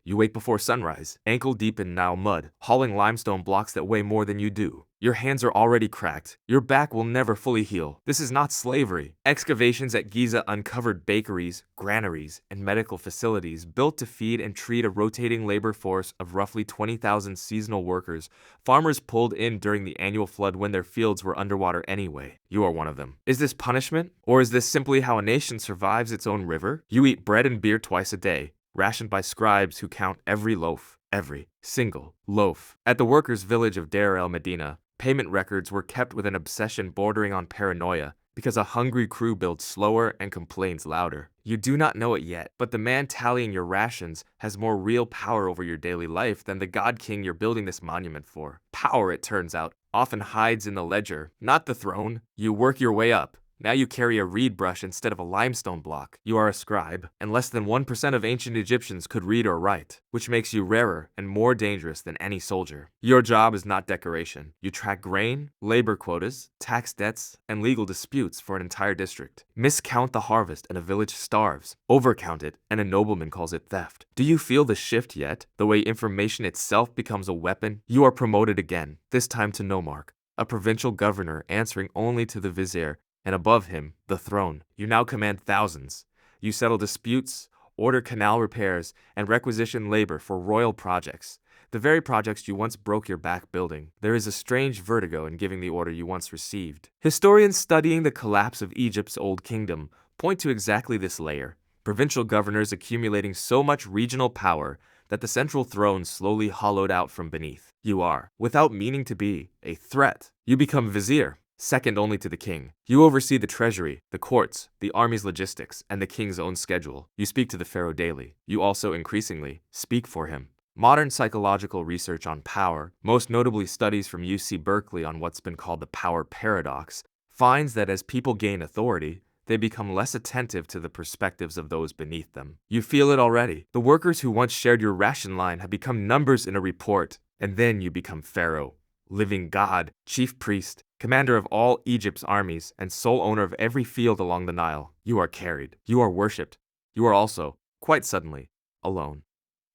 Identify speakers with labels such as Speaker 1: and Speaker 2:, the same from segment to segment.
Speaker 1: You wake before sunrise, ankle deep in Nile mud, hauling limestone blocks that weigh more than you do. Your hands are already cracked. Your back will never fully heal. This is not slavery. Excavations at Giza uncovered bakeries, granaries, and medical facilities built to feed and treat a rotating labor force of roughly 20,000 seasonal workers. Farmers pulled in during the annual flood when their fields were underwater anyway. You are one of them. Is this punishment? Or is this simply how a nation survives its own river? You eat bread and beer twice a day, rationed by scribes who count every loaf, every single loaf. At the workers' village of Deir El-Medina, payment records were kept with an obsession bordering on paranoia because a hungry crew builds slower and complains louder. You do not know it yet, but the man tallying your rations has more real power over your daily life than the god king you're building this monument for. Power, it turns out, often hides in the ledger, not the throne. You work your way up. Now you carry a reed brush instead of a limestone block. You are a scribe, and less than 1% of ancient Egyptians could read or write, which makes you rarer and more dangerous than any soldier. Your job is not decoration. You track grain, labor quotas, tax debts, and legal disputes for an entire district. Miscount the harvest and a village starves. Overcount it, and a nobleman calls it theft. Do you feel the shift yet? The way information itself becomes a weapon? You are promoted again, this time to Nomarch, a provincial governor answering only to the Vizier, and above him, the throne. You now command thousands. You settle disputes, order canal repairs, and requisition labor for royal projects, the very projects you once broke your back building. There is a strange vertigo in giving the order you once received. Historians studying the collapse of Egypt's old kingdom point to exactly this layer. Provincial governors accumulating so much regional power that the central throne slowly hollowed out from beneath. You are, without meaning to be, a threat. You become Vizier, second only to the king. You oversee the treasury, the courts, the army's logistics, and the king's own schedule. You speak to the Pharaoh daily. You also, increasingly, speak for him. Modern psychological research on power, most notably studies from UC Berkeley on what's been called the power paradox, finds that as people gain authority, they become less attentive to the perspectives of those beneath them. You feel it already. The workers who once shared your ration line have become numbers in a report, and then you become Pharaoh, living god, chief priest, commander of all Egypt's armies, and sole owner of every field along the Nile. You are carried. You are worshipped. You are also, quite suddenly, alone.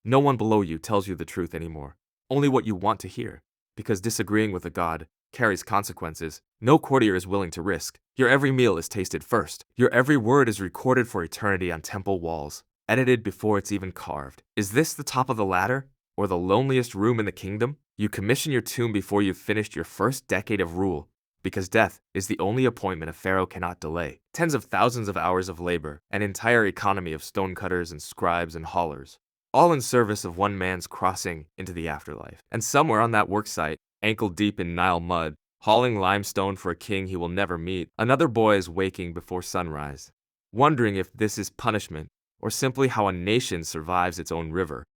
Speaker 1: No one below you tells you the truth anymore, only what you want to hear, because disagreeing with a god carries consequences no courtier is willing to risk. Your every meal is tasted first. Your every word is recorded for eternity on temple walls, edited before it's even carved. Is this the top of the ladder, or the loneliest room in the kingdom? You commission your tomb before you've finished your first decade of rule, because death is the only appointment a pharaoh cannot delay. Tens of thousands of hours of labor, an entire economy of stonecutters and scribes and haulers, all in service of one man's crossing into the afterlife. And somewhere on that worksite, ankle deep in Nile mud, hauling limestone for a king he will never meet, another boy is waking before sunrise, wondering if this is punishment or simply how a nation survives its own river.